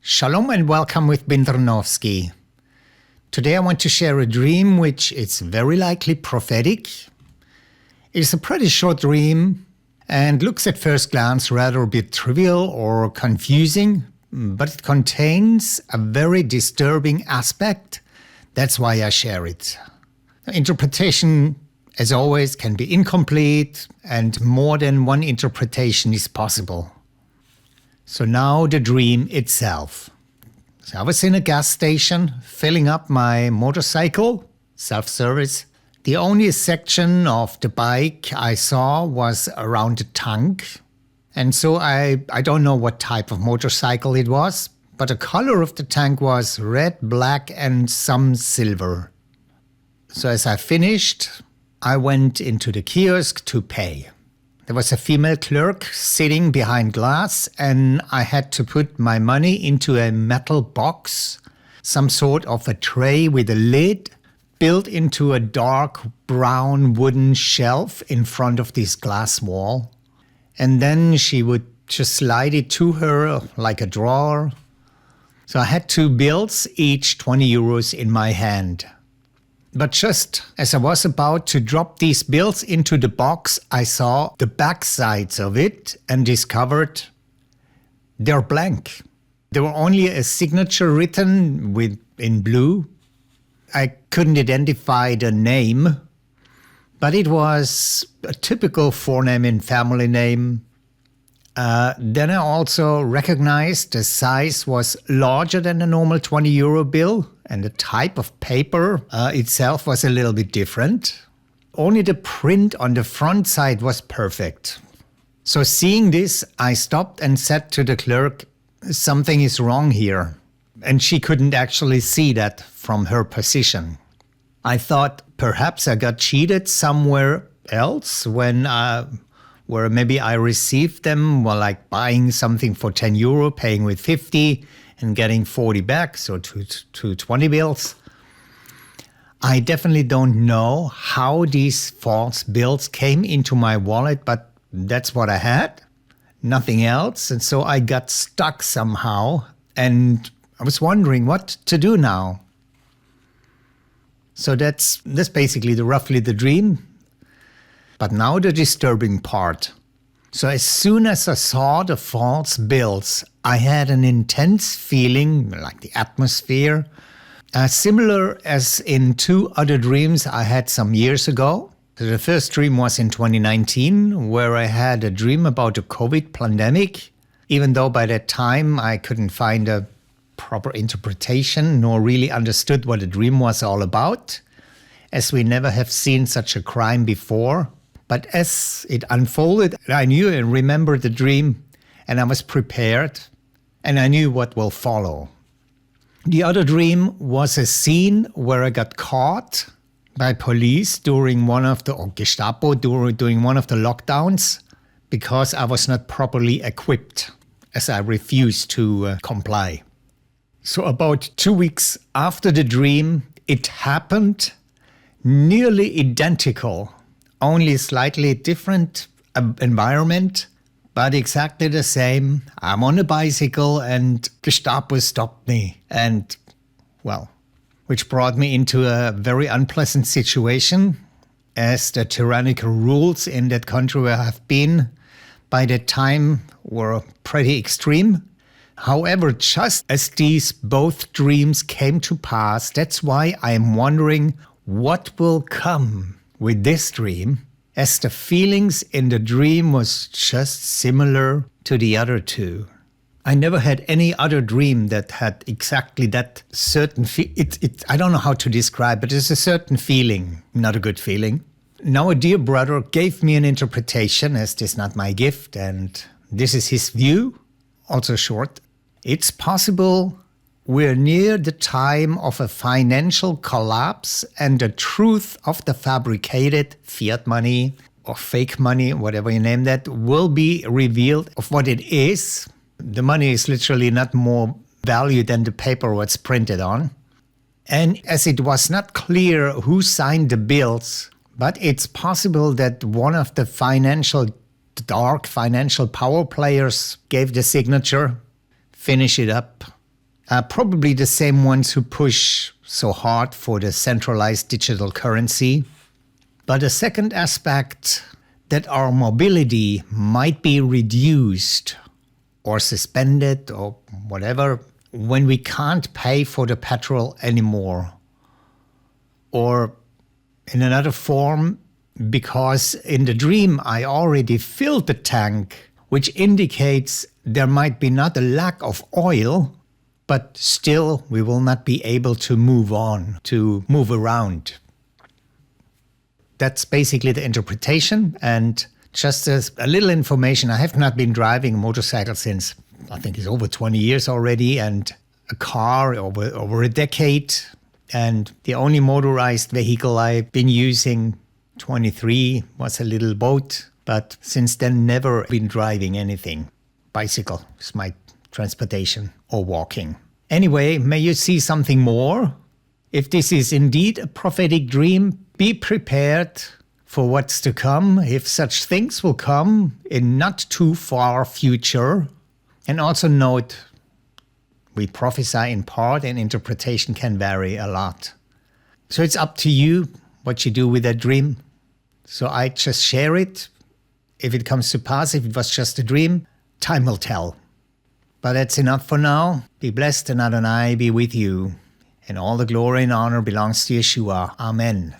Shalom and welcome with Bindernovsky. Today I want to share a dream which is very likely prophetic. It's a pretty short dream and looks at first glance rather a bit trivial or confusing, but it contains a very disturbing aspect. That's why I share it. Interpretation, as always, can be incomplete and more than one interpretation is possible. So now the dream itself. So I was in a gas station filling up my motorcycle, self-service. The only section of the bike I saw was around the tank. And so I don't know what type of motorcycle it was, but the color of the tank was red, black and some silver. So as I finished, I went into the kiosk to pay. There was a female clerk sitting behind glass and I had to put my money into a metal box, some sort of a tray with a lid built into a dark brown wooden shelf in front of this glass wall. And then she would just slide it to her like a drawer. So I had 2 bills, each 20 euros in my hand. But just as I was about to drop these bills into the box, I saw the back sides of it and discovered they're blank. There were only a signature written in blue. I couldn't identify the name, but it was a typical forename and family name. Then I also recognized the size was larger than a normal 20 euro bill. And the type of paper itself was a little bit different. Only the print on the front side was perfect. So seeing this, I stopped and said to the clerk, something is wrong here. And she couldn't actually see that from her position. I thought perhaps I got cheated somewhere else where maybe I received them, well, like buying something for 10 euro, paying with 50 and getting 40 back, so to 20 bills. I definitely don't know how these false bills came into my wallet, but that's what I had, nothing else. And so I got stuck somehow and I was wondering what to do now. So that's basically roughly the dream. But now the disturbing part. So as soon as I saw the false bills, I had an intense feeling, like the atmosphere, similar as in 2 other dreams I had some years ago. So the first dream was in 2019, where I had a dream about the COVID pandemic, even though by that time I couldn't find a proper interpretation nor really understood what the dream was all about, as we never have seen such a crime before. But as it unfolded, I knew and remembered the dream, and I was prepared, and I knew what will follow. The other dream was a scene where I got caught by police during one of the, or Gestapo during one of the lockdowns, because I was not properly equipped, as I refused to comply. So about 2 weeks after the dream, it happened, nearly identical. Only slightly different environment, but exactly the same. I'm on a bicycle and Gestapo stopped me. And, well, which brought me into a very unpleasant situation, as the tyrannical rules in that country where I have been by that time were pretty extreme. However, just as these both dreams came to pass, that's why I am wondering what will come with this dream, as the feelings in the dream was just similar to the other 2. I never had any other dream that had exactly that certain I don't know how to describe, but it's a certain feeling, not a good feeling. Now a dear brother gave me an interpretation, as this is not my gift, and this is his view, also short. It's possible we're near the time of a financial collapse, and the truth of the fabricated fiat money or fake money, whatever you name that, will be revealed of what it is. The money is literally not more value than the paper was printed on. And as it was not clear who signed the bills, But it's possible that one of the dark financial power players gave the signature, finish it up. Probably the same ones who push so hard for the centralized digital currency. But a second aspect, that our mobility might be reduced or suspended or whatever when we can't pay for the petrol anymore. Or in another form, because in the dream I already filled the tank, which indicates there might be not a lack of oil, but still we will not be able to move on, to move around. That's basically the interpretation. And just as a little information, I have not been driving a motorcycle since, I think it's over 20 years already, and a car over a decade. And the only motorized vehicle I've been using, 23, was a little boat. But since then, never been driving anything. Bicycle is my transportation, or walking. Anyway, may you see something more? If this is indeed a prophetic dream, be prepared for what's to come, if such things will come in not too far future. And also note, we prophesy in part and interpretation can vary a lot. So it's up to you what you do with that dream. So I just share it. If it comes to pass, if it was just a dream, time will tell. But that's enough for now. Be blessed and Adonai be with you. And all the glory and honor belongs to Yeshua. Amen.